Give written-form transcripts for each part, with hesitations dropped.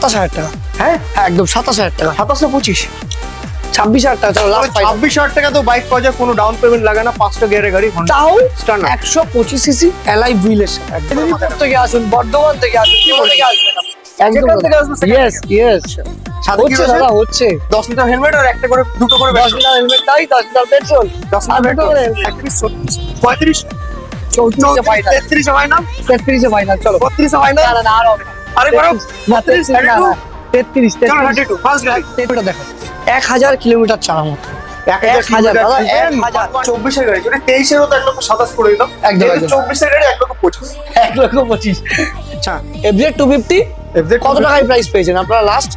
27,000 টাকা। হ্যাঁ হ্যাঁ একদম 27,000 টাকা। 2725 26,000 টাকা চলো লাস্ট 26,000 টাকা তো বাইক পাওয়া যায়, কোনো ডাউন পেমেন্ট লাগে না, 5টা গিয়ারের গাড়ি, তাও স্ট্যান্ডার্ড 125 সিসি অ্যালাই হুইলের সাথে। মেদিনীপুর থেকে আসুন, বর্ধমান থেকে আসুন, কি থেকে আসবেন আপনি? যেখান থেকে আসবেন সেখান ইয়েস ইয়েস সাথে কি হচ্ছে রয়েছে? দাদা হচ্ছে। 10 লিটার হেলমেট আর একটা করে দুটো করে 10 লিটার হেলমেট নাই, 10 লিটার পেট্রোল, 10 আর লিটার দুটো করে পেট্রোল, helmet। 35 34 এ ফাইনাল, 33 হয় না, 33 এ ফাইনাল চলো। 32 হয় না, না না না আর হবে না। আরে বড় 32 না না 33 চলো 33 32 ফার্স্ট গাড়ি। এটা দেখো 1000 কিলোমিটার চালানো। 1000 দাদা, 1000 24 এর গাড়ি, যদি 23 এরও তো 1,27,000 করে দিতাম, একদম, একদম। 24 এর গাড়ি 1,25,000। 1,25,000। আচ্ছা FZ 250 কত টাকায় প্রাইস পেয়েছেন আপনারা? লাস্ট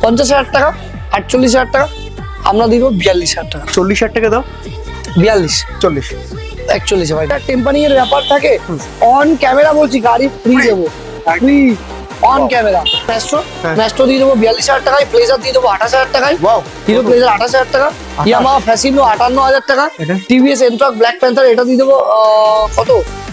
50,000 টাকা, 48,000 টাকা, আমরা দিব 42,000 টাকা। 40,000 টাকা দাও, 42 40 41 ভাই। টেম্পারিং এর ব্যাপার থাকে, অন ক্যামেরা বলছি গাড়ি ফ্রি Free। দেবো, ফ্রি অন ক্যামেরা। ম্যাস্ট্রো হ্যাঁ। ম্যাস্ট্রো দিয়ে দেবো 42,000 টাকায়, প্লেজার দিয়ে দেবো 28,000 টাকায়, ওয়াও হিরো প্লেজার 28,000 টাকা, ইয়ামাহা ফ্যাসিনো 58,000 টাকা, এটা? টিভিএস এন্ট্রাক ব্ল্যাক প্যান্থার এটা দিয়ে দেবো কত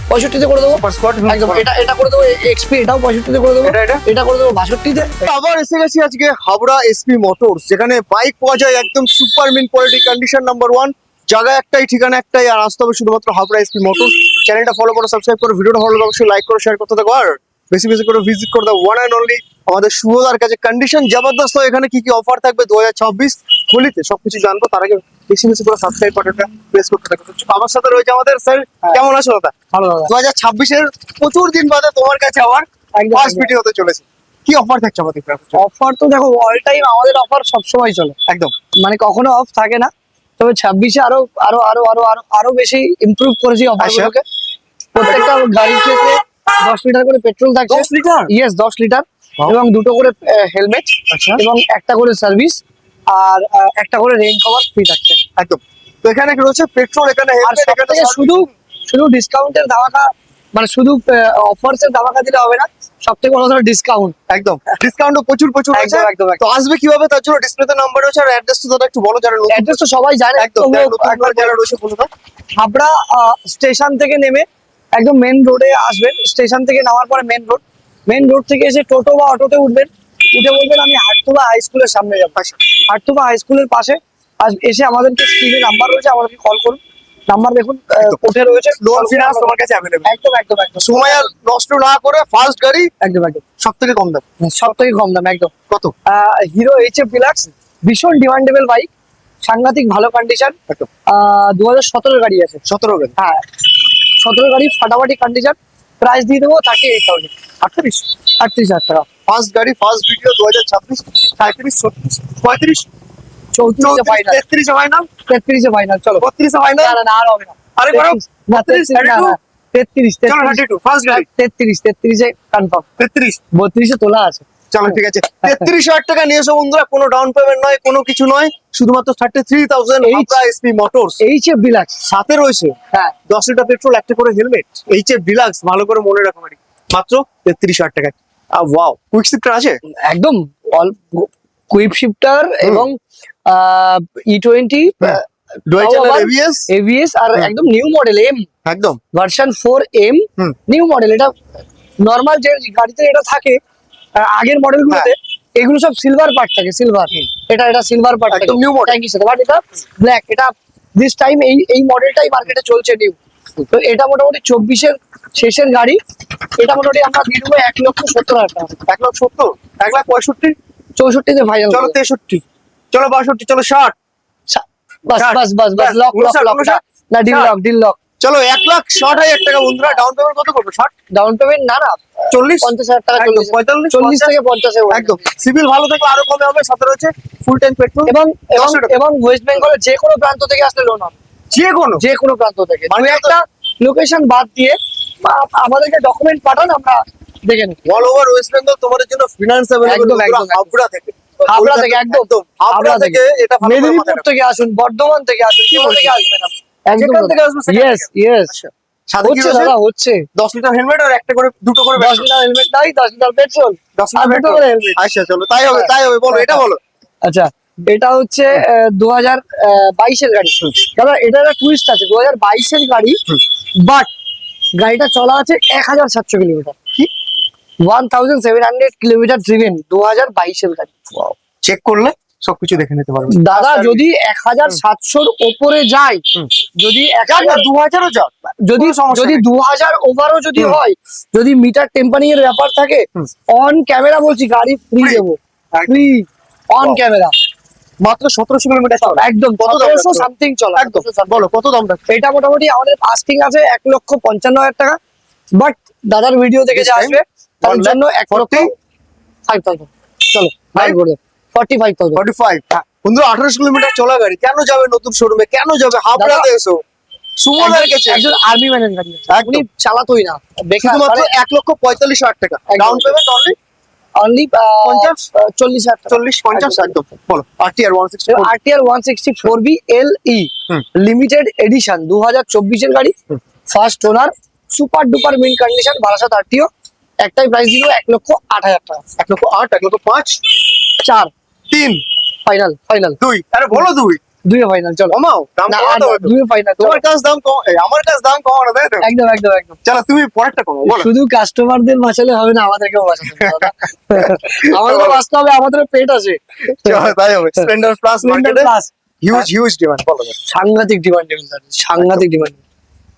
65-তে করে দেবো সুপার স্কোয়াড একদম। এটা করে দেবো এক্সপি, এটাও 65-তে করে দেবো, এটা? এটা করে দেবো 62-তে। আবার এসে গেছি আজকে হাবড়া এসপি মোটরস, যেখানে বাইক পাওয়া যায় একদম super mint quality, condition number 1, জায়গা একটাই, ঠিকানা একটাই, আর আসতে হবে শুধুমাত্র হাবড়া এসপি মোটরস। চ্যানেলটা ফলো করো, সাবস্ক্রাইব করো, ভিডিওটা ভালো লাগলে অবশ্যই লাইক করো, শেয়ার করতে থাকো, আর বেশি বেশি করে ভিজিট করে দাও ওয়ান অ্যান্ড অনলি আমাদের শুভদার কাছে। কন্ডিশন জবরদস্ত, এখানে কি কি অফার থাকবে 2026 হোলিতে সবকিছু জানবো, তার আগে বেশি বেশি করে সাবস্ক্রাইব বাটনটা প্রেস করতে থাকো। তো আমার সাথে রয়েছে আমাদের স্যার, কেমন আছো দাদা? ভালো দাদা। 2026 এর প্রচুর দিন বাদে তোমার কাছে আবার একদম, ফার্স্ট একদম। ভিডিও হতে চলেছে, কি অফার থাকছে আমাদের? অফার তো দেখো অল টাইম আমাদের অফার সবসময় চলে, একদম মানে কখনো অফ থাকে না। তবে 26-এ আরো আরো আরো আরো আরো আরো বেশি ইমপ্রুভ করেছি অফারগুলোকে। প্রত্যেকটা গাড়ির ক্ষেত্রে 10 লিটার করে পেট্রোল থাকছে। 10 লিটার? Yes 10 litre, Wow. এবং দুটো করে হেলমেট, আচ্ছা। এবং একটা করে সার্ভিস, আর একটা করে রেইন কভার ফ্রি থাকছে। একদম। তো এখানে কি রয়েছে? পেট্রোল, এখানে আর হেলমেট, সব এখানে থেকে শুধু শুধু ডিসকাউন্টের ধামাকা, মানে শুধু অফার্স এর ধামাকা দিলে হবে না, সব থেকে বড় কথা ডিসকাউন্ট। একদম ডিসকাউন্টও প্রচুর প্রচুর রয়েছে। একদম, একদম, একদম। তো আসবে কিভাবে? তার জন্য ডিসপ্লেতে নাম্বার রয়েছে, আর অ্যাড্রেস তো দাদা একটু বলো, যারা নতুন। অ্যাড্রেস তো সবাই জানে, একদম তবুও একবার যারা রয়েছে বলে দাও। হাবড়া স্টেশন থেকে নেমে একদম মেন রোডে আসবেন। স্টেশন থেকে নামার পরে মেন রোড থেকে এসে টোটো বা অটোতে উঠবেন, উঠে বলবেন আমি হাটতুবা হাই স্কুলের সামনে যাবো। হাটতুবা হাই স্কুলের পাশে এসে আমাদেরকে স্ক্রিনে নাম্বার রয়েছে, আমাদেরকে কল করুন। নাম্বার দেখুন উঠে রয়েছে, লোন ফিনান্স তোমার কাছে অ্যাভেলেবল। একদম একদম একদম সময় আর নষ্ট না করে ফার্স্ট গাড়ি, একদম একদম সব থেকে কম দাম। সব থেকে কম দাম একদম। কত? হিরো এইচএফ ডিলাক্স, ভীষণ ডিমান্ডেবল বাইক, সাংঘাতিক ভালো কন্ডিশন। একদম 2017 গাড়ি আছে। 17 গাড়ি, হ্যাঁ 17 গাড়ি ফাটাফাটি কন্ডিশন। প্রাইস দিয়ে দেবো 38,000, 38,000 টাকা। ফার্স্ট গাড়ি, ফার্স্ট ভিডিও 2026, 37, 36, 35, 34-এ ফাইনাল, 33 হয় না, 33-এ ফাইনাল চলো। 32 হয় না, না না না আর হবে না। আরে বড় 33 না না 33 চলো 32 ফার্স্ট গাড়ি, 33-এ কনফার্ম। 33। 32-এ তোলা আছে। চলো ঠিক আছে, 33,000 টাকা নিয়ে এসো বন্ধুরা, কোনো ডাউন পেমেন্ট নয়, কোনো কিছু নয়, শুধুমাত্র 33,000 Habra SP motors. HF deluxe, সাথে রয়েছে হ্যাঁ 10 লিটার পেট্রোল, একটা করে হেলমেট, এইচএফ ডিলাক্স, ভালো করে মনে রাখো বাড়ি, মাত্র 33,000 টাকা। ওয়াও, কুইক শিফটার আছে একদম অল কুইপ শিফটার এবং E20 ডুয়াল তাও চ্যানেল আবার এবিএস, এভিএস, আর একদম নিউ মডেল এম একদম ভার্সন 4M হুম। New model. এটা নর্মাল যে গাড়িতে এটা থাকে আগের মডেলগুলোতে, এগুলো সব সিলভার পার্ট থাকে, সিলভার। এটা সিলভার পার্ট থাকে, একদম new model। Thank you sir. But এটা ব্ল্যাক, এটা দিস টাইম এই মডেলটাই মার্কেটে চলছে নিউ। তো এটা মোটামুটি 24-এর শেষের গাড়ি। এটা মোটামুটি আমরা দিয়ে দেবো 1,70,000 টাকা। 1,70,000, 1,65,000, 64-তে ফাইনাল। চলো 63, চলো 62, চলো 60, বাস বাস বাস বাস, লক লক লক না, ডিল লক ডিল লক। চলো 1,60,000 টাকা বন্ধুরা। ডাউন পেমেন্ট কত করবো? 60, ডাউন পেমেন্ট না না 40, 50,000 টাকা, একদম 40 45, থেকে 50-এ একদম। সিভিল ভালো থাকলে আরো কমে হবে, সাথে রয়েছে ফুল ট্যাঙ্ক পেট্রোল, এবং 10 টাকা। এবং ওয়েস্ট বেঙ্গলের যে কোনো প্রান্ত থেকে আসলে লোন হবে, যে কোনো যে কোনো প্রান্ত থেকে। মানে মানে একটা লোকেশন বাদ দিয়ে আমাদেরকে ডকুমেন্ট পাঠান, আমরা দেখে নেব। অল ওভার ওয়েস্ট বেঙ্গল তোমাদের জন্য ফিনান্স অ্যাভেলেবল। একদম, একদম, হাবড়া থেকে, হাবড়া থেকে একদম, হাবড়া থেকে, এটা ভালো করে মাথায় মেদিনীপুর রাখো। থেকে আসুন, বর্ধমান থেকে আসুন, কি থেকে আসবেন আপনি, যেখান থেকে আসবেন সেখান ইয়েস থেকে। ইয়েস সাথে কি হচ্ছে রয়েছে? দাদা হচ্ছে। 10 লিটার হেলমেট আর একটা করে দুটো করে 10 লিটার হেলমেট নাই, 10 লিটার পেট্রোল, 10 আর লিটার দুটো করে হেলমেট। আচ্ছা চলো তাই হবে, তাই হবে, বলো এটা বলো। আচ্ছা এটা হচ্ছে 2022-এর গাড়ি দাদা। এটা একটা টুইস্ট আছে, 2022-এর গাড়ি, বাট গাড়িটা চলা আছে 1,700 কিলোমিটার। 1700 কিলোমিটার ড্রিভেন, 2022 গাড়ি। চেক করলে সবকিছু দেখে নিতে পারবে দাদা যদি 1700 ওপরে যায়, যদি 2000ও যাক, যদি কোনো সমস্যা যদি নেই। 2000 ওভারও যদি হয়, যদি মিটার টেম্পারিং এর ব্যাপার থাকে, অন ক্যামেরা বলছি গাড়ি ফ্রি Free। দেবো, ফ্রি অন Wow। ক্যামেরা। মাত্র 1700 কিলোমিটার চলে। একদম কত দাম 1700 রাখছো? সামথিং চলে। একদম বলো কত দাম রাখছো? এটা মোটামুটি আমাদের আস্কিং আছে 1,55,000 টাকা, বাট দাদার ভিডিও দেখে যে This time আসবে তার জন্য 1,05,000 চলো ফাইন করে 45,000। 45। বন্ধুরা 1800 কিলোমিটার চলা গাড়ি কেন যাবে নতুন শোরুমে, কেন যাবে হাবড়াতে এসো? সুমনের কাছে একজন আর্মি ম্যানের গাড়ি আছে, একদম। উনি চালাতোই না, বেকার শুধুমাত্র 1,45,000 টাকা একদম। ডাউন পেমেন্ট অনলি অনলি 50, 40,000 টাকা। 40-50 একদম। বলো RTR 160 RTR 164B LE হুম। লিমিটেড এডিশন 2024 এর গাড়ি, first owner, super duper mint condition, Barasat RTO. একটাই প্রাইস দিল 1,08,000 টাকা। 1,08,000, 1,05,000, 4 3, ফাইনাল, ফাইনাল 2। আরে বলো 2 দুই ফাইনাল চলো। কমাও, দাম না কমাতে হবে তো। দুই ফাইনাল তোমার কাছে দাম কম, আমার কাছে দাম কমানো তাই তো? একদম একদম একদম। চলো তুমি পরেরটা কমাও বলো। শুধু কাস্টমারদের বাঁচালে হবে না, আমাদেরকেও বাঁচাতে হবে দাদা। আমাদেরও বাঁচতে হবে, আমাদের পেট আছে। চলো তাই হবে। স্প্লেন্ডার প্লাস মার্কেটে প্লাস হিউজ ডিমান্ড বলো। সাংঘাতিক ডিমান্ড, সাংঘাতিক ডিমান্ড।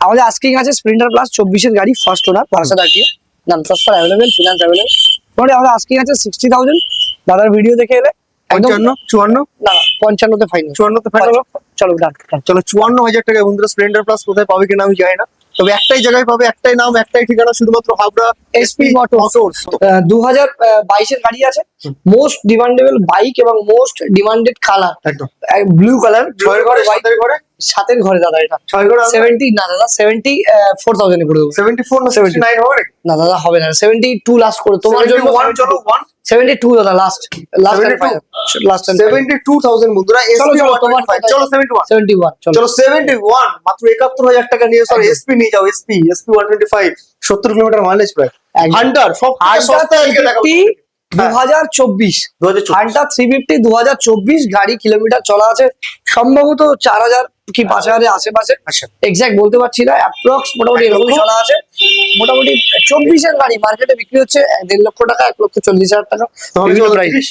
আমাদের আজকেই আছে স্প্লেন্ডার প্লাস 24 এর গাড়ি, ফার্স্ট ওনার, বারাসাত আরটিও, নাম ট্রান্সফার অ্যাভেলেবেল, ফিনান্স অ্যাভেলেবেল। পরে আমাদের আজকেই আছে 60,000, দাদার ভিডিও দেখে এলে একদম 55, 54, না 55 তে ফাইনাল, 54 তে ফাইনাল। চলো ডান। চলো 54,000 টাকা বন্ধুরা স্প্লেন্ডার প্লাস কোথায় পাবে কিনা আমি জানি না, তবে একটাই জায়গায় পাবে, একটাই নাম, একটাই ঠিকানা, শুধুমাত্র হাবড়া SP মোটরস। 2022 এর গাড়ি আছে, মোস্ট ডিমান্ডেবল বাইক এবং মোস্ট ডিমান্ডেড কালার, একদম। ব্লু কালার, ছয়ের ঘরে, সাতের ঘরে, সাতের ঘরে দাদা। এটা ছয় ঘরে 70 না দাদা, 74,000 এ করে দেবো। 74 না 79 হবে নাকি? না দাদা হবে না, 72 লাস্ট করে তোমার জন্য। 71 চলো 1 72 দাদা লাস্ট, লাস্ট 72,000 বন্ধুরা চলো, SP চলো, তোমার 125। চলো 71, 71 চলো। চলো 71 মাত্র 71,000 টাকা নিয়ে এসো। একদম। SP নিয়ে যাও, SP 125, 70 কিলোমিটার মাইলেজ প্রায়। একদম। হান্টার সব থেকে সস্তা আজকে দেখাবো। 2024 2024 হান্টার 350 2024 গাড়ি, কিলোমিটার চলা আছে সম্ভবত 4,000 কি 5,000 এর আশেপাশে, আচ্ছা। এক্সাক্ট বলতে পারছি না, অ্যাপ্রক্স মোটামুটি এরকম চলা আছে। মোটামুটি 24 এর গাড়ি মার্কেটে বিক্রি হচ্ছে 1.5 লক্ষ টাকা, 1,40,000 টাকা তাহলে বিভিন্ন চলো প্রাইস। 30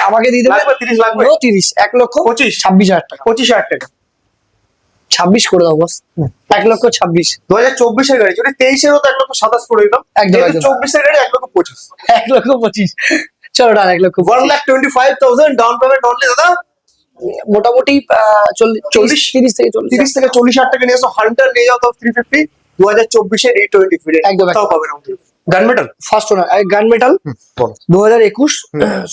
আমাকে দিয়ে দেবে লাগবে, 30 লাগবে। নো 30, 1,26,000 টাকা। 25,000 টাকা 26 করে দাও বস, 1,26,000। 2024 এর গাড়ি, যদি 23 এর হতো 1,27,000 করে দিতাম। একদম, যেহেতু একদম। 24 এর গাড়ি 1,25,000, 1,25,000 চলো ডান, 1,25,000 1,25,000 ডাউন পেমেন্ট অনলি দাদা। মোটামুটি 40 30 থেকে 40 30 থেকে 40,000 টাকা নিয়ে এসো। হান্টার নিয়ে যাও তাও 350, 2024 এর E20 ফিরে একদম, তাও পাবে না। গান মেটাল ফার্স্ট ওনার গান মেটাল বলো। 2021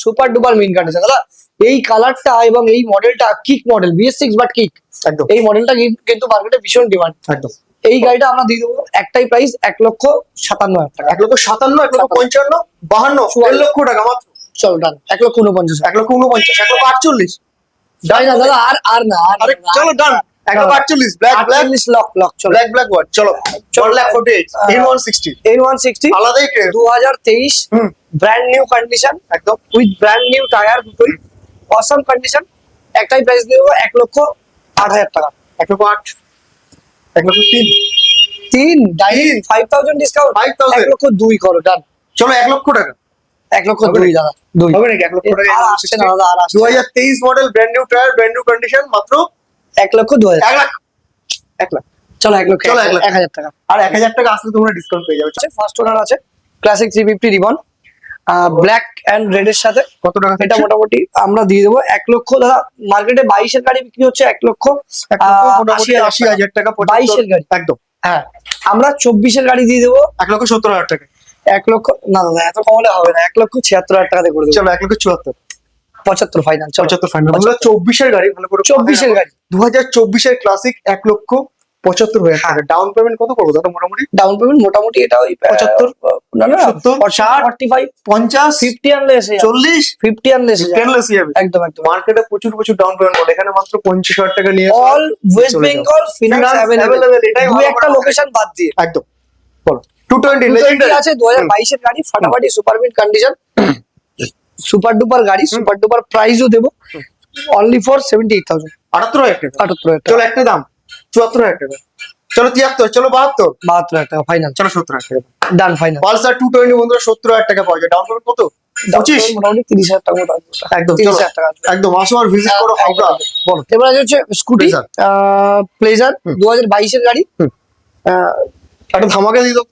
সুপার ডুপার মিন কন্ডিশন দাদা। এই কালারটা এবং এই মডেলটা kick model, BS6 but kick, একদম এই মডেলটা কিন্তু মার্কেটে ভীষণ ডিমান্ড। একদম। এই গাড়িটা আমরা দিয়ে দেবো একটাই প্রাইস 1,57,000 টাকা। 1,57,000, 1,55,000, 52, 1 লক্ষ টাকা মাত্র। চলো ডান, 1,49,000। 1,49,000, 1,48,000। যাই না দাদা, আর না, আরে চলো ডান, 1,48,000 ব্ল্যাক 48 লক চলো। ব্ল্যাক ওয়াট। চলো 1,48,000 160 A160 আলাদাই ক্রেজ। 2023 হুম ব্র্যান্ড নিউ কন্ডিশন একদম। With brand new tyre, awesome condition. একটাই প্রাইস দেবো 1,08,000 টাকা। 1,08,000, 1,03,000, 3 ডাইরেক্ট 5,000 ডিসকাউন্ট, 5,000 1,02,000 করো ডান। চলো 1 লক্ষ টাকা 1,02,000 দাদা, 2 হবে নাকি? 1 লক্ষ টাকা আর আসছে না দাদা, আর আসছে না। 2023 model, brand new tyre, brand new condition, মাত্র 1,02,000 1 লাখ। 1 লাখ চলো 1 লক্ষ, চলো, 1 লাখ। 1,000 টাকা। আর 1,000 টাকা আসলে তোমরা ডিসকাউন্ট পেয়ে যাবে। ফার্স্ট ওনার আছে ক্লাসিক 350 রিবন, ব্ল্যাক এন্ড রেড এর সাথে। কত টাকা? এটা মোটামুটি আমরা দিয়ে দেবো 1 লক্ষ দাদা। মার্কেটে 22 এর গাড়ি বিক্রি হচ্ছে 80,000 টাকা 22 এর গাড়ি। একদম। হ্যাঁ, আমরা 24 এর গাড়ি দিয়ে দেবো 1,70,000 টাকা। 1 লক্ষ না দাদা, এত কমলে হবে না, 1,76,000 টাকা দিয়ে করে দেবো। চলো 1,74,000, 75 ফাইনাল, 75 ফাইনাল। 24 এর গাড়ি, ভালো করে 24 এর গাড়ি 2024 এর ক্লাসিক 1,75,000 টাকা। ডাউন পেমেন্ট কত করবো দাদা মোটামুটি? ডাউন পেমেন্ট মোটামুটি এটা ওই 75, না না 70, 60, 45 50, 50 আনলে এসে যাবে। 40, 50 আনলে এসে যাবে। টেনলেস যাবে। একদম একদম। মার্কেটে প্রচুর ডাউন পেমেন্ট করে, এখানে মাত্র 25,000 টাকা নিয়ে এসো। অল ওয়েস্ট চলে যাও। Bengal finance Finance available, available, এটাই দুই ভালো একটা করে লোকেশন বাদ দিয়ে। একদম বলো। 220 220 legendary আছে 2022 এর গাড়ি, ফাটাফাটি super mid condition, super duper গাড়ি, সুপার ডুপার প্রাইসও দেবো অনলি ফর 78,000 78,000 টাকা। 78,000 চলো টাকা, একটা দাম 74,000 টাকা। চলো 73, চলো 72, 72,000 টাকা ফাইনাল। চলো 70,000 টাকা। ডান ফাইনাল। পালসার 220 বন্ধুরা 70,000 টাকা পাওয়া যায়। ডাউন পেমেন্ট কত? 25? মোটামুটি 30,000 টাকা মতো আসবে। একদম 30,000 টাকা আসবে। একদম আসো আর ভিজিট করো হাবড়া। বলো। এবার আছে হচ্ছে স্কুটি Pleasure। প্লেজার 2022 এর গাড়ি। হুম। একটা ধামাকা দিয়ে দাও।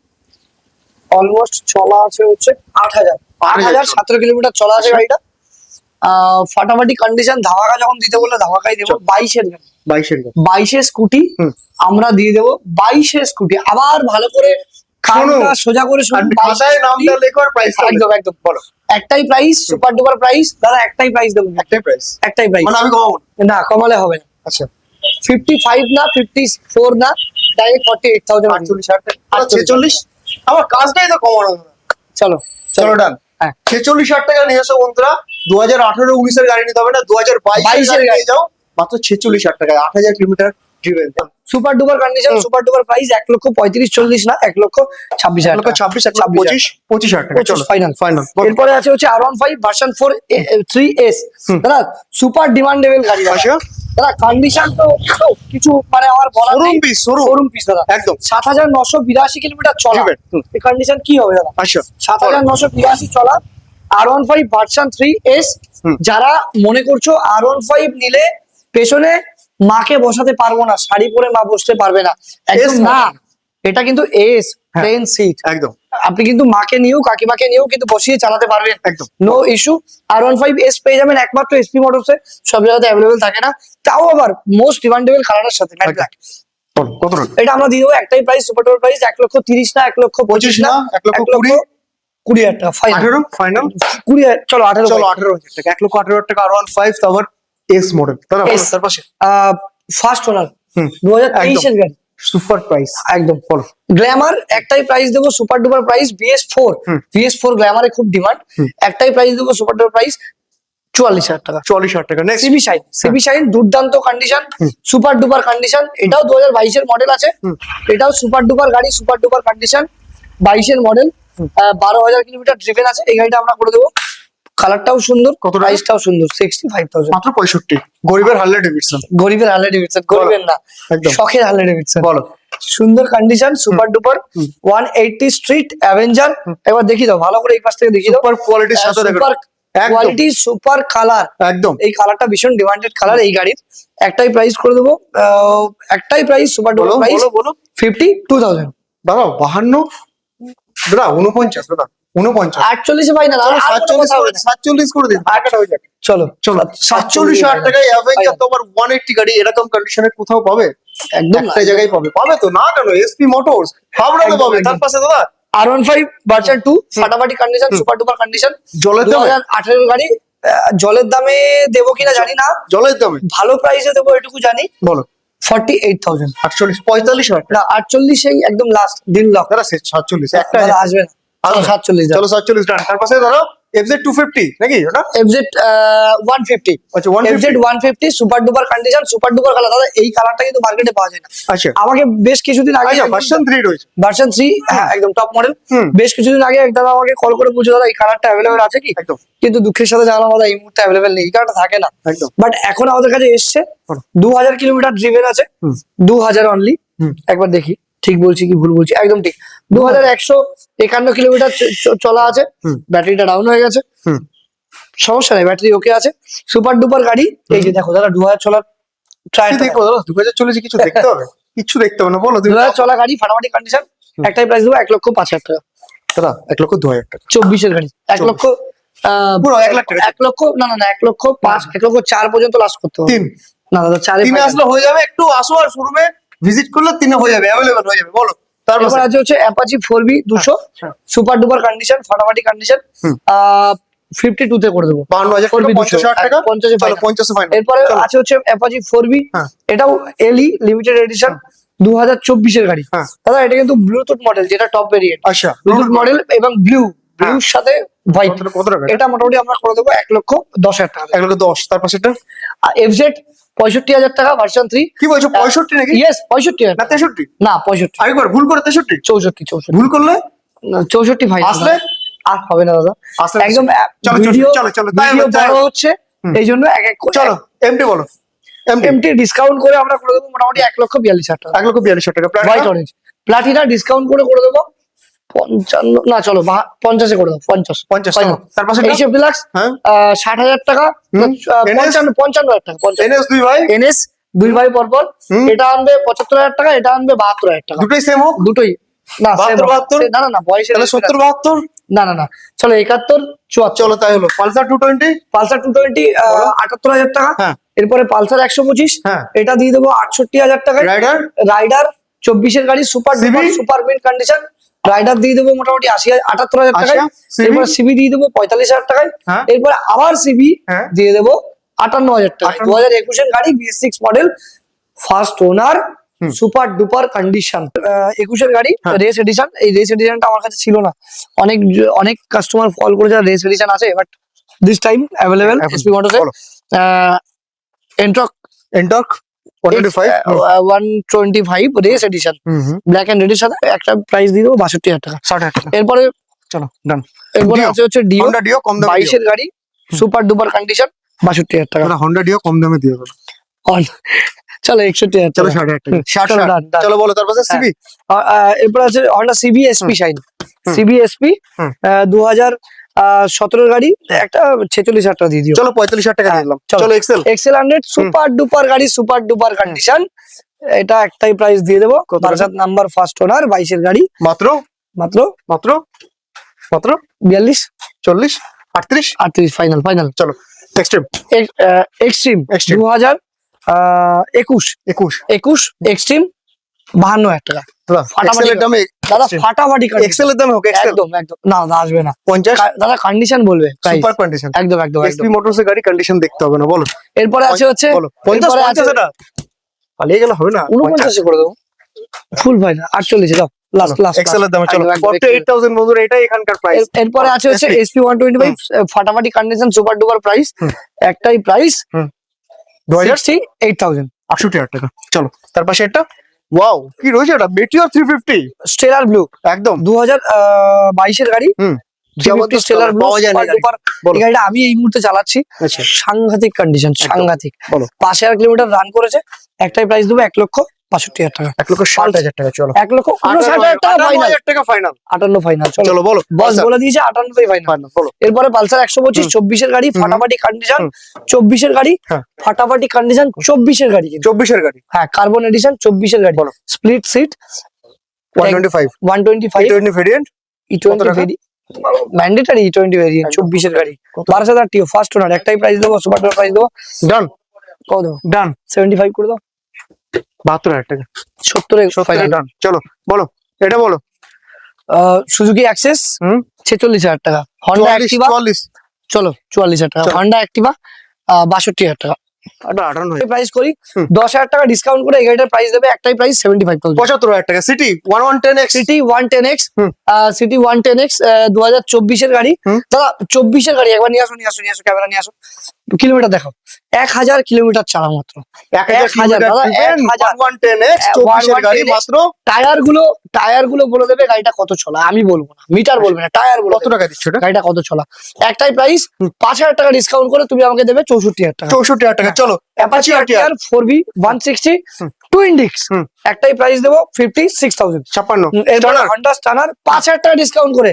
অলমোস্ট চলা আছে হচ্ছে 8,000 17 কিলোমিটার চলা আছে গাড়িটা। ফাটাফাটি কন্ডিশন, ধামাকা যখন দিতে বললে ধামাকাই দেবো। 22 এর গাড়ি, 22 22 স্কুটি হুম। আমরা দিয়ে দেবো। 22 স্কুটি আবার ভালো করে কানটা সোজা করে শুনুন। 22 খাতায় নামটা লেখো আর প্রাইস একদম একদম বলো। একটাই প্রাইস, সুপার ডুপার প্রাইস দাদা, একটাই প্রাইস দেবো। একটাই প্রাইস, একটাই প্রাইস, মানে আমি কমাবো না কমালে হবে না। আচ্ছা 55 না 54 না, ডাইরেক্ট 48,000। 48,000 টাকা 46। আমার কাজটাই তো কমানো। চলো চলো ডান। হ্যাঁ 46,000 টাকা নিয়ে এসো বন্ধুরা। 2018-19 এর গাড়ি নিতে হবে না, 2022 এর গাড়ি নিয়ে যাও মাত্র 46,000 টাকায়। 8,000 kilometre driven. Super duper condition, super duper price 1,35,40 না, 1,26,000 টাকা। 26, 25,000 টাকা। চলো ফাইনাল ফাইনাল। এরপরে আছে হচ্ছে R15 ভার্সন 4 3S। দাদা সুপার ডিমান্ডেবল গাড়ি আচ্ছা। দাদা, কন্ডিশন তো কিছু মানে আমার বলার নেই। শোরুম পিস দাদা, একদম 7,982 কিলোমিটার চলা। এই কন্ডিশন কি হবে দাদা? আচ্ছা 7,982 চলা R15 ভার্সন 3S। যারা মনে করছো R15 নিলে পেছনে মাকে বসাতে পারবো না, শাড়ি পরে মা বসতে পারবে না, একদম না। এটা কিন্তু এস প্লেন সিট। একদম আপনি কিন্তু মাকে নিয়েও কাকিমাকে নিয়েও কিন্তু বসিয়ে চালাতে পারবেন, একদম নো ইস্যু। R15S পেয়ে যাবেন একমাত্র এসপি মোটরসে, সব জায়গাতে অ্যাভেলেবেল থাকে না, তাও আবার মোস্ট ডিমান্ডেবল কালারের সাথে ম্যাট ব্ল্যাক। কত টাকা? এটা আমরা দিয়ে দেবো একটাই প্রাইস, সুপার ডুপার প্রাইস 1,30,000 না, 1,25,000 না, 1,20,000 টাকা ফাইনাল। 18 ফাইনাল। 20,000 চলো 18 চলো 18,000 টাকা। 1,18,000 টাকা R15 তারপর এস মডেল। তার পাশে ফার্স্ট ওনার হুম 2023 এর গাড়ি, সুপার প্রাইস একদম বলো। গ্ল্যামার একটাই প্রাইস দেবো, super duper price BS4। BS4 গ্ল্যামারে খুব ডিমান্ড, একটাই প্রাইস দেবো, সুপার ডুপার প্রাইস 44,000 টাকা। 44,000 টাকা। নেক্সট সিবি শাইন দুর্দান্ত কন্ডিশন, সুপার ডুপার কন্ডিশন। এটাও 2022 এর মডেল আছে, এটাও সুপার ডুপার গাড়ি, সুপার ডুপার কন্ডিশন, 22 এর মডেল, 12,000 কিলোমিটার ড্রিভেন আছে। এই গাড়িটা আমরা করে দেবো। কালারটাও সুন্দর, কত প্রাইসটাও সুন্দর, 65,000 মাত্র 65। গরিবের হার্লে ডেভিডসন। গরিবের হার্লে ডেভিডসন, গরিবের না একদম শখের হার্লে ডেভিডসন। বলো। সুন্দর condition, super duper 180 street Avenger. একবার দেখি দাও ভালো করে, এই পাশ থেকে দেখি দাও। সুপার কোয়ালিটির সাথে দেখো। সুপার কোয়ালিটি, সুপার কালার, একদম এই কালারটা ভীষণ ডিমান্ডেড কালার এই গাড়ির। একটাই প্রাইস করে দেবো, একটাই প্রাইস, সুপার ডুপার প্রাইস বলো 52,000। দাদা 52 দাদা 49 দাদা 49 48 পাই না, 47 করে দিন। টাকাটা হয়ে যাক। চলো চলো 47,000 টাকায় অ্যাভেঞ্জার তোমার 180 গাড়ি এরকম কন্ডিশনে কোথাও পাবে? একদম একটা জায়গায় পাবে। পাবে তো না কেন? এসপি মোটরস হাবড়াতে পাবে। তার পাশে দাদা R15 ভার্সন 2 ফাটাফাটি কন্ডিশন, সুপার ডুপার কন্ডিশন, জলের দামে 2018 গাড়ি। জলের দামে দেবো কিনা জানি না, জলের দামে ভালো প্রাইসে দেবো এটুকু জানি। বলো 48,000। 48 45,000 না 48 এই একদম লাস্ট দিন লক। দাদা 47 একটা দাদা আসবে না, চলো 47 চলো 47 ডান। তার পাশে ধরো FZ 250 নাকি ওটা? FZ 150। আচ্ছা FZ 150 super duper condition, super duper colour. দাদা এই কালারটা কিন্তু মার্কেটে পাওয়া যায় না। আচ্ছা আমাকে বেশ কিছুদিন আগে আচ্ছা ভার্সন 3 রয়েছে। ভার্সন 3 হ্যাঁ একদম টপ মডেল। বেশ কিছুদিন আগে এক দাদা আমাকে কল করে বলছে দাদা এই কালারটা অ্যাভেলেবেল আছে কি, একদম কিন্তু দুঃখের সাথে জানালাম দাদা এই মুহূর্তে অ্যাভেলেবেল নেই, এই কালারটা থাকে না। একদম বাট এখন আমাদের কাছে এসছে, 2,000 কিলোমিটার ড্রিভেন আছে, 2,000 অনলি। একবার দেখি ঠিক বলছি কি ভুল বলছি, একদম ঠিক 2,151 কিলোমিটার চলা আছে। ব্যাটারিটা ডাউন হয়ে গেছে, সমস্যা নেই, ব্যাটারি ওকে আছে। সুপার ডুপার গাড়ি। এই যে দেখো দাদা 2,000 চলা ট্রাই দেখো দাদা 2040 কিছু দেখতে হবে? কিছু দেখতে হবে না, বলো 2,000 চলা গাড়ি, ফাটাফাটি কন্ডিশন। একটাই প্রাইস দেবো 1,05,000 টাকা। দাদা 1,02,000 টাকা। 24 এর গাড়ি 1 লক্ষ পুরো 1 লাখ টাকা। 1 লক্ষ না না না 1,05,000 1,04,000 পর্যন্ত লাস্ট করতে হবে। 3 না দাদা 4 3 আসলে হয়ে যাবে। একটু আসো আর শোরুমে ভিজিট করলে 3 হয়ে যাবে, अवेलेबल হয়ে যাবে। বলো তারপর এবার আছে হচ্ছে Apache 4B 200 super duper condition, ফাটাফাটি কন্ডিশন, 52 তে করে দেবো। 52,000 4B 50,000 টাকা। 50 চলো 50 ফাইনাল। এরপরে আছে হচ্ছে অ্যাপাচি 4B, এটাও এলই লিমিটেড এডিশন, 2024 এর গাড়ি। দাদা এটা কিন্তু ব্লুটুথ মডেল, যেটা টপ ভেরিয়েন্ট। আচ্ছা ব্লুটুথ মডেল এবং ব্লুর সাথে হোয়াইট। কত টাকা? এটা মোটামুটি আমরা করে দেবো 1,10,000 টাকা। 1,10,000। তার পাশেটা FZ 65,000 টাকা ভার্সন 3। কি বলছো 65 নাকি? ইয়েস 65,000 না 63? না 65, আরেকবার ভুল করে 63? 64 ভুল করলে 64 ভাই আসলে আর হবে না দাদা, আসলে একদম চলো ভিডিও চলো চলো ভিডিও বড় হচ্ছে, এই জন্য এক এক চলো এমটি বলো। এমটি ডিসকাউন্ট করে আমরা করে দেবো মোটামুটি 1,42,000 টাকা। 1,42,000 টাকা। হোয়াইট অরেঞ্জ প্লাটিনা ডিসকাউন্ট করে দেবো 55 না, চলো 50-এ করে দাও, 50 50 Final। তার পাশে এইসব ডিলাক্স হ্যাঁ 60,000 টাকা, হুম। 55,000 টাকা, এনএস দুই ভাই এনএস দুই ভাই পরপর। হুম। এটা আনবে 75,000 টাকা, এটা আনবে 72,000 টাকা, দুটোই সেম হোক, দুটোই না same 72, হবে। 72? না না না, বয়সের তাহলে 70 72। না না না, চলো 71 74। চলো তাই হলো পালসার 220। পালসার 220 বলো। 78,000 টাকা। হ্যাঁ। এরপরে পালসার 125, হ্যাঁ। এটা দিয়ে দেবো 68,000 টাকায়। রাইডার রাইডার 24-এর গাড়ি, super CB? Super mint condition. Rider দিয়ে দেবো মোটামুটি 78,000 টাকায়। আচ্ছা, CB? এরপর সিবি দিয়ে দেবো 45,000 টাকায়। হ্যাঁ। এরপরে আবার সিবি হ্যাঁ। দিয়ে দেবো 58,000 টাকায়। 58,000 2021-এর গাড়ি, BS6 মডেল, ফার্স্ট ওনার, হুম। Super duper condition. 21-এর গাড়ি, হ্যাঁ। Race edition. এই রেস এডিশনটা আমার কাছে ছিল না, অনেক কাস্টমার কল করে যারা রেস এডিশন আছে, বাট দিস টাইম অ্যাভেলেবেল এখন এসপি মোটরসে। বলো। Ntorq Ntorq 125। 125 রেস এডিশন, হুম হুম ব্ল্যাক এন্ড রেডের সাথে। একটা প্রাইস দিয়ে দেবো 62,000 টাকা। 60,000 টাকা। এরপরে চলো ডান। এরপরে Dio, আছে হচ্ছে ডিও, Honda Dio কম দামে 22-এর গাড়ি, সুপার ডুপার কন্ডিশন, 62,000 টাকা। Honda Dio কম দামে দিয়ে দেবো। চলো 61,000 চলো টাকা। 60,000 টাকা। 60 চলো, 60। done, done। চলো বলো তার পাশে সিবি। এরপর আছে হন্ডা সিবি এসপি শাইন। হুম। সিবি এসপি হুম। 2017-এর গাড়ি, একটা 46,000 টাকা দিয়ে দিও। চলো 45,000 টাকা দিয়ে দিলাম। চলো। চলো এক্সেল। এক্সেল 100 সুপার ডুপার গাড়ি, সুপার ডুপার কন্ডিশন। এটা একটাই প্রাইস দিয়ে দেবো, কত টাকা? বারাসাত নাম্বার, ফার্স্ট ওনার, 22-এর গাড়ি, মাত্র মাত্র মাত্র মাত্র 42 40 38। 38 ফাইনাল ফাইনাল। চলো এক্সট্রিম এক্সট্রিম Extreme। 2021 21। এক্সট্রিম 52,000 টাকা। ফাটাফাটি এক্সেলের দামে দাদা, ফাটাফাটি condition। এক্সেলের দামে হোক এক্সেল একদম একদম, না দাদা আসবে না 50। দাদা, কন্ডিশন বলবে price। Super condition. একদম একদম একদম। এসপি মোটরস এর গাড়ি কন্ডিশন দেখতে হবে না, বলো। এরপরে আছে হচ্ছে, বলো 50 এরপরে আছে 50 এটা পালিয়ে গেলে হবে না। 49 করে দেবো, ফুল ফাইনাল 48 দাও, লাস্ট লাস্ট এক্সেলের দামে চলো 48,000 বন্ধুরা, এটাই এখানকার প্রাইস। এরপরে আছে হচ্ছে এসপি 125 ফাটাফাটি কন্ডিশন, সুপার ডুপার প্রাইস, একটাই প্রাইস 2000 68,000। 68,000 টাকা। চলো তার পাশে একটা, ওয়াও কি রয়েছে এটা, মেটিওর 350 স্টেলার ব্লু একদম 2022-এর গাড়ি, হুম 350 জবরদস্ত স্টেলার ব্লু, পাওয়া যায় না সুপার গাড়ি। ডুপার। বলো। এই গাড়িটা আমি এই মুহূর্তে চালাচ্ছি, আচ্ছা সাংঘাতিক কন্ডিশন, সাংঘাতিক। বলো। 5,000 কিলোমিটার রান করেছে, একটাই প্রাইস দেবো 1,65,000 টাকা। 1,60,000 টাকা। চলো 1,59,000 টাকা ফাইনাল, 58,000 টাকা ফাইনাল। 58 ফাইনাল। চলো বলো বস বলে দিয়েছে 58 ফাইনাল। ফাইনাল বলো। এরপরে পালসার 125 24-এর গাড়ি, ফাটাফাটি কন্ডিশন, হুম। 24-এর গাড়ি, হ্যাঁ। ফাটাফাটি কন্ডিশন, 24-এর গাড়ি কিন্তু। 24 এর গাড়ি হ্যাঁ, কার্বন এডিশন, 24-এর গাড়ি, বলো। Split seat, 125 125 E20 variant. E20 টাকা? ম্যান্ডেটরি E20 ভেরিয়েন্ট, 24-এর গাড়ি, 12,000 টিও, ফার্স্ট ওনার, একটাই প্রাইস দেবো, সুপার ডুপার প্রাইস দেবো। ডান কত দেবো? ডান 75 করে দাও, 72,000 টাকা। 70 ফাইনাল। ডান চলো বলো এটা বলো। সুজুকি অ্যাক্সেস হুম 46,000 টাকা। হন্ডা 44 অ্যাক্টিভা, 44 চলো 44,000 টাকা। চলো। হন্ডা অ্যাক্টিভা 62,000 টাকা। এটা 58 প্রাইস করি হুম। 10,000 টাকা ডিসকাউন্ট করে এই গাড়িটার প্রাইস দেবে, একটাই প্রাইস 75,000। 75,000 টাকা। সিটি 1110X সিটি 110X, হুম। সিটি 110X 2024-এর গাড়ি। হুম। দাদা 24-এর গাড়ি, একবার নিয়ে আসো নিয়ে আসো নিয়ে আসো, ক্যামেরা নিয়ে আসো, কিলোমিটার দেখো, 1,000 কিলোমিটার চালা মাত্র। 1,000 দাদা, 1,000 1110X 24 এর গাড়ি 110X মাত্র টায়ার গুলো বলে দেবে গাড়িটা কত চলা, আমি বলবো না, মিটার বলবে না, টায়ার বলে কত দেবে টাকা দিচ্ছ এটা? গাড়িটা কত চলা। একটাই প্রাইস, 5,000 টাকা ডিসকাউন্ট করে তুমি আমাকে দেবে 64,000 টাকা। 64,000 টাকা। চলো অ্যাপাচি আরটিআর 4V 160 হুম। টুইন ডিস্ক, হুম। একটাই প্রাইস দেবো 56,000। 56 এরপর Stunner। হন্ডা স্টানার 5,000 টাকা ডিসকাউন্ট করে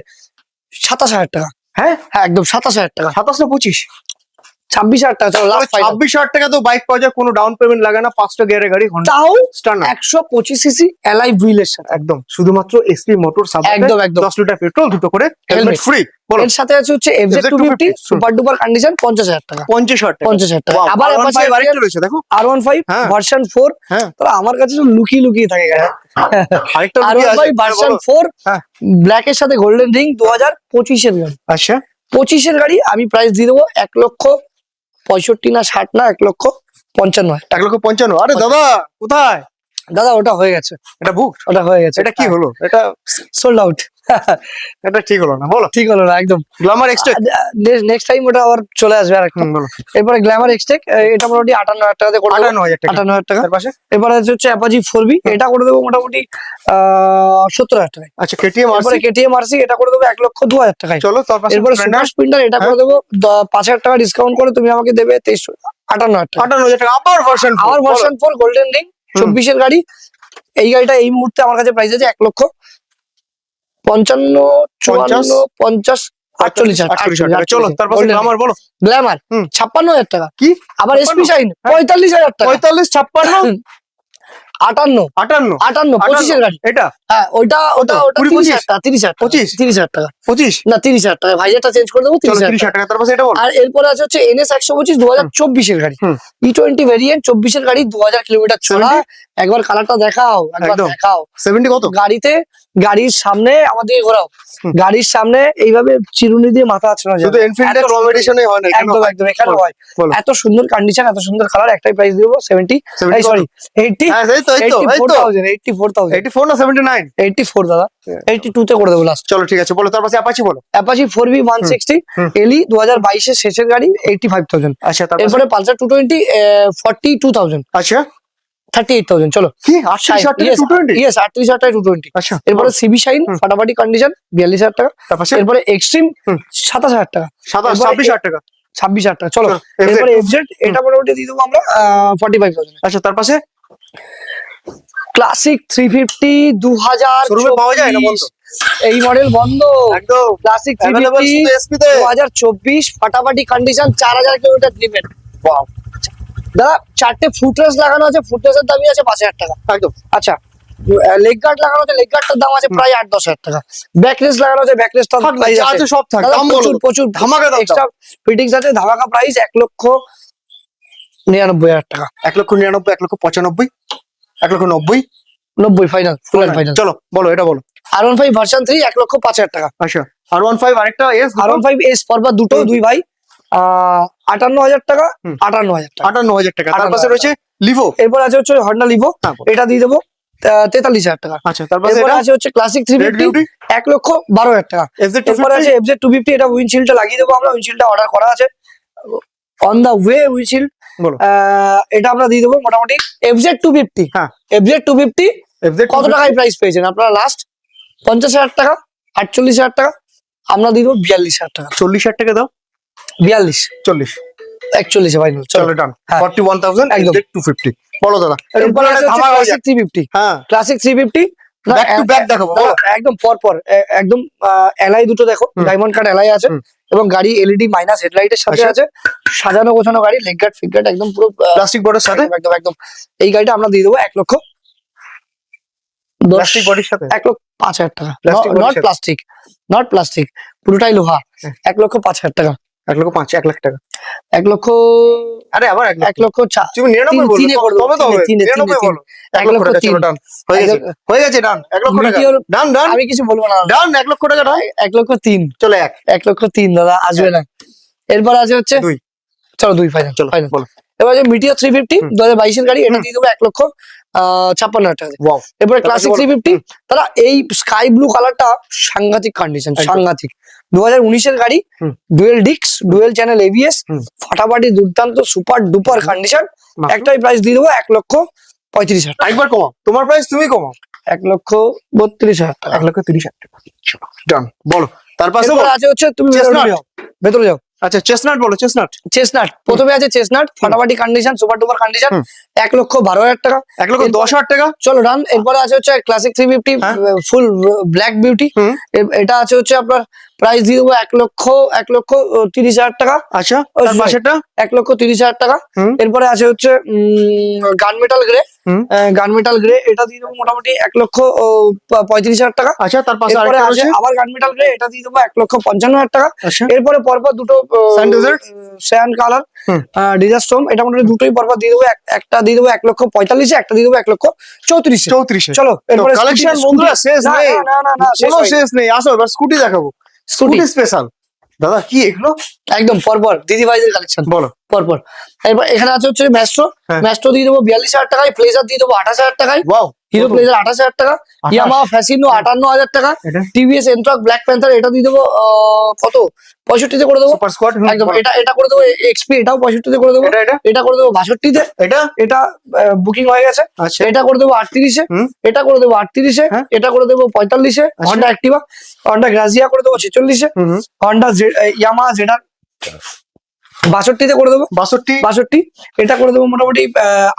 27,000 টাকা। হ্যাঁ হ্যাঁ একদম 27,000 টাকা, 27 না 25 26,000 টাকা। চলো লাস্ট ফাইনাল। 26,000 টাকা তো বাইক পাওয়া যায়, কোনো ডাউন পেমেন্ট লাগে না, 5টা গিয়ারের গাড়ি হন্ডা তাও স্টানার 125 সিসি অ্যালাই হুইলের সাথে। একদম, শুধুমাত্র এসপি মোটর একদম, একদম। 10 লিটার পেট্রোল, দুটো করে হেলমেট Helmet। ফ্রি। বলো এর সাথে আছে হচ্ছে FZ250 FZ250 super duper condition 50,000 টাকা। 50,000 টাকা। 50,000 টাকা। Wow, আবার R15 Apache আরেকটা রয়েছে দেখো। R15 হ্যাঁ। ভার্সন 4, হ্যাঁ তো আমার কাছে তো লুকিয়ে লুকিয়ে থাকে গাড়ি। আরেকটা লুকিয়ে আছে। R15 ভার্সন 4 হ্যাঁ। ব্ল্যাক এর সাথে গোল্ডেন রিং, 2025-এর গাড়ি। আচ্ছা 25-এর গাড়ি আমি প্রাইস দিয়ে দেবো 1,65,000 না 60 না 1,55,000 টাকা। 1,55,000। আরে দাদা কোথায়? দাদা ওটা হয়ে গেছে, এটা বুক, ওটা হয়ে গেছে। এটা কি হলো? এটা সোল্ড আউট। এটা ঠিক হলো না, বলো। ঠিক হলো না একদম। Glamour Xtec. নেক্সট টাইম ওটা আবার চলে আসবে আরেকটা। বলো। এরপরে গ্ল্যামার এক্সটেক, এটা মোটামুটি 58,000 টাকাতে করে দেবো। 58,000 টাকা। 58,000 টাকা। তার পাশে এরপরে হচ্ছে অ্যাপাচি 4B, এটা করে দেবো মোটামুটি 70,000 টাকায়। আচ্ছা কেটিএম এরপরে আরসি। KTM RC, এটা করে দেবো 1,02,000 টাকায়। চলো তার পাশে এরপরে স্প্লেন্ডার সুপার স্প্লেন্ডার, এটা করে দেবো 5,000 টাকা ডিসকাউন্ট করে তুমি আমাকে দেবে 58,000 টাকা। 58,000 টাকা। আবার ভার্সন আমার ভার্সন 4 গোল্ডেন রিং 24-এর গাড়ি। এই গাড়িটা এই মুহূর্তে আমার কাছে প্রাইস আছে 55, 54, 50, 48 48,000 টাকা। চলো তারপরে গ্ল্যামার বলো। গ্ল্যামার হুম। 56,000 টাকা। কি আবার 56? এসপি শাইন হ্যাঁ। 45,000 টাকা। 45, 56, 58, 58, 58, 25 এর গাড়ি। এটা হ্যাঁ, ওটা কত? 20, 30,000 টাকা, 30,000 টাকা, 25? 30,000 টাকা। 25। না, 30,000 টাকা, ভাইজারটা চেঞ্জ করে দেবো, চলো 30,000 30,000 টাকা। টাকা। তারপরে এটা বলো। আর এরপরে আছে হচ্ছে NS 125 2024 এর গাড়ি, হুম। E20 ভেরিয়েন্ট, 24 এর গাড়ি, 2000 কিলোমিটার চলা। 70? একবার কালারটা দেখাও, একবার একদম। দেখাও। 70 কত? গাড়ির সামনে আমাদের ঘোরাও, হুম। গাড়ির সামনে এইভাবে চিরুনি দিয়ে মাথা আছড়ানো শুধু যাবে। এনফিল্ডের এত সুন্দর- কম্পিটিশনে হয় না, এখানে একদম হয়। একদম এখানে বলো, হয়। বলো। এত সুন্দর কন্ডিশন, এত সুন্দর কালার, একটাই প্রাইস দেবো 70, 70 কত? সরি 80, হ্যাঁ, এই তো, এই তো, এই তো। 84,000, 84,000, 84 না 79? 84 দাদা, 82 তে করে দেবো লাস্ট। চলো ঠিক আছে, বলো। তারপরে অ্যাপাচি বলো। অ্যাপাচি 4V 160 হুম। এলি 2022 এর শেষের গাড়ি, 85,000। আচ্ছা তারপরে এরপরে পালসার 220 42,000, আচ্ছা 38,000। চলো কি 38,000 টাকা 220? 38,000 টাকা 220। আচ্ছা এরপরে বলো। সিবি শাইন হুম। ফাটাফাটি কন্ডিশন 42,000 টাকা। তারপরে এরপরে এক্সট্রিম হুম। 27,000 টাকা, 26,000 টাকা। 26,000 টাকা। চলো চলো, FZ এরপরে এফজেড, এটা মোটামুটি দিয়ে দেবো আমরা 45,000। আচ্ছা তারপরে ক্লাসিক 350 শোরুমে পাওয়া যায় না 2024, বন্ধ? এই মডেল বন্ধ। একদম ক্লাসিক অ্যাভেলেবল 350 শুধু এসপি তে। 2024 ফাটাফাটি কন্ডিশন, 4,000 কিলোমিটার ড্রিভেন। ওয়াও, দাদা 4টে ফুটরেস্ট লাগানো আছে, ফুটরেস্টের দামই আছে 5,000 টাকা। একদম আচ্ছা, লেগ গার্ড লাগানো আছে, লেগ গার্ডটার দাম আছে প্রায় 8-10,000 টাকা। ব্যাক রেস্ট লাগানো আছে, ব্যাক রেস্ট থাক না, যা আছে সব থাক। দাম বলো। প্রচুর প্রচুর ধামাকা দাম এক্সট্রা ফিটিংস আছে। ধামাকা প্রাইস 1,99,000 টাকা। 1,99,000, 1,95,000, 1,90,000। 90 ফাইনাল, ফুল এন্ড ফাইনাল। চলো বলো, এটা বলো। R15 ভার্সন 3 1,05,000 টাকা। আচ্ছা R15 আরেকটা এস R15 এস পরপর দুটো, হুম। দুই ভাই, 58,000 টাকা, হুম। 58,000 টাকা। 58,000 টাকা। তার পাশে 58,000 রয়েছে লিভো। এরপর আছে হচ্ছে হন্ডা লিভো, হ্যাঁ, বলো। এটা দিয়ে দেবো 43,000 টাকা। আচ্ছা তার পাশে এরপর এটা আছে হচ্ছে ক্লাসিক রেড 350 বিউটি 1,12,000 টাকা। FZ এরপর 250। আছে FZ 250, এটা উইন্ডশিল্ডটা লাগিয়ে দেবো আমরা, উইন্ডশিল্ডটা অর্ডার করা আছে, অন দা ওয়ে উইন্ডশিল্ড। বলো। এটা আমরা দিয়ে দেবো মোটামুটি FZ 250। হ্যাঁ FZ 250 FZ কত টাকায় প্রাইস পেয়েছেন আপনারা? লাস্ট 50,000 টাকা, 48,000 টাকা, আমরা দিয়ে দেবো 42,000 টাকা। 40,000 টাকা দাও। 42, 40। 41 ফাইনাল। চলো ডান। হ্যাঁ। 41,000 একদম। FZ 250। বলো দাদা। এরপর আছে ধামাকা হয়ে ক্লাসিক যাক। 350, হ্যাঁ ক্লাসিক 350 Back to back দেখাবো, বলো। একদম পর একদম এলআই দুটো দেখো, হুম। ডায়মন্ড কাট এলআই আছে, হুম। এবং গাড়ি এলইডি মাইনাস হেডলাইটের সাথে আচ্ছা। আছে, সাজানো গোছানো গাড়ি, লেগ গার্ড ফিগ গার্ড একদম পুরো প্লাস্টিক বডির সাথে। একদম একদম একদম। এই গাড়িটা আমরা দিয়ে দেবো 1,10,000 প্লাস্টিক বডির সাথে। 1,05,000 টাকা। Plastic body নট সাথে। প্লাস্টিক, নট প্লাস্টিক, পুরোটাই লোহা। হ্যাঁ। 1,05,000 টাকা। 1,05,000, 1 লাখ টাকা। 1,00,000, আরে আবার 1 লাখ। 1,04,000, তুমি 99 বলো। তিনে করে দেবো, তবে তো হবে। তিনে, 99 বলো। 1 1,03,000 লক্ষ টাকা। চলো ডান। হয়ে গেছে, একদম। হয়ে গেছে ডান। 1 লক্ষ টাকা। Meteor, ডান ডান আমি কিছু বলবো না, ডান। 1 লক্ষ টাকা ডান। 1,03,000, চলো 1। 1,03,000 দাদা, আসবে না। এরপর আছে হচ্ছে 2। চলো 2 ফাইনাল, চলো ফাইনাল। বলো। এবার আছে মিটিওর 350 হুম। 2022 এর গাড়ি, এটা হুম। দিয়ে দেবো 1,56,000 টাকা। ওয়াও। এরপরে তারপর ক্লাসিক বলো। 350, দাদা এই স্কাই ব্লু কালারটা সাংঘাতিক কন্ডিশন, একদম। সাংঘাতিক। 2019 এর গাড়ি, হুম। ডুয়েল ডিক্স, ডুয়েল চ্যানেল এবিএস, হুম। ফাটাফাটি দুর্দান্ত সুপার ডুপার কন্ডিশন। মাত্র? একটাই প্রাইস দিয়ে দেবো 1,35,000 টাকা। একবার কমাও, তোমার প্রাইস তুমি কমাও। 1,32,000 টাকা। 1,30,000 টাকা। ডান। বলো। তার পাশে এরপর বলো। আছে হচ্ছে, তুমি Chestnut। ভেতরে যাও। আচ্ছা চেস্টনাট বলো, চেস্টনাট। চেস্টনাট প্রথমে আছে, চেস্টনাট ফাটাফাটি কন্ডিশন, সুপার ডুপার কন্ডিশন, হুম। 1,12,000 টাকা। 1,10,000 টাকা। চলো রান। এরপরে আছে হচ্ছে ক্লাসিক 350 হ্যাঁ। ফুল ব্ল্যাক বিউটি, হুম। এটা আছে হচ্ছে আপনার প্রাইস দিয়ে দেবো 1,30,000 টাকা। আচ্ছা ওই তার sorry, পাশেটা। 1,30,000 টাকা। হুম। এরপরে আছে হচ্ছে গান মেটাল গ্রে, হুম। গান মেটাল গ্রে, এটা দিয়ে দেবো মোটামুটি 1,35,000 টাকা। আচ্ছা তার পাশে এরপরে আরেকটা আছে রয়েছে। আবার গান মেটাল গ্রে, এটা দিয়ে দেবো 1,55,000 টাকা। আচ্ছা এরপরে পরপর দুটো Sand desert? স্যান্ড কালার হুম। ডিজাস্ট্রোম, এটা মোটামুটি দুটোই পরপর দিয়ে দেবো। একটা দিয়ে দেবো 1,45,000, একটা দিয়ে দেবো 1,34,000। 34,000। চলো এরপরে কালেকশন বন্ধুরা শেষ না নেই, না না না কোনো শেষ নেই। আসো এবার স্কুটি দেখাবো, স্কুটি স্কুটি স্পেশাল। দাদা কি এগুলো? একদম পরপর দিদি ভাইদের কালেকশন বলো। পরপর। এরপর এখানে আছে হচ্ছে ম্যাস্ট্রো, হ্যাঁ। ম্যাস্ট্রো দিয়ে দেবো 42,000 টাকায়, প্লেজার দিয়ে দেবো 28,000 টাকায়, ওয়াও। হিরো প্লেজার 28,000 টাকা, 28,000 ইয়ামাহা ফ্যাসিনো 58,000 টাকা, এটা টিভিএস এন্ট্রক ব্ল্যাক প্যান্থার, এটা দিয়ে দেবো কত 65-তে করে দেবো। Super squad. একদম। এটা করে দেবো এক্সপি, এটাও 65-তে করে দেবো। এটা এটা এটা করে দেবো 62-তে, এটা এটা বুকিং হয়ে গেছে। আচ্ছা এটা করে দেবো 38-এ, হুম। এটা করে দেবো 38-এ, হ্যাঁ। এটা করে দেবো 45-এ, আচ্ছা। হন্ডা অ্যাক্টিভা, হন্ডা গ্রাজিয়া করে দেবো 46-এ, হুম। হন্ডা ইয়ামাহা জেডার 62-তে করে দেবো 62। 62। এটা করে দেবো মোটামুটি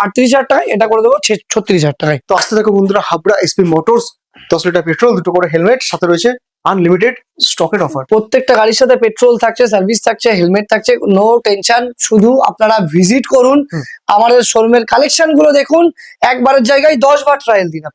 38,000 টাকায়, এটা করে দেবো 36,000 টাকায়। তো আসতে থাকো বন্ধুরা Habra SP Motors. 10 litre petrol, 2টো করে হেলমেট, সাথে রয়েছে আনলিমিটেড স্টকের অফার। প্রত্যেকটা গাড়ির সাথে পেট্রোল থাকছে, সার্ভিস থাকছে, হেলমেট থাকছে, নো টেনশন। শুধু আপনারা ভিজিট করুন, হুম। আমাদের শোরুমের কালেকশন গুলো দেখুন, একবারের জায়গায় 10 বার ট্রায়াল দিন।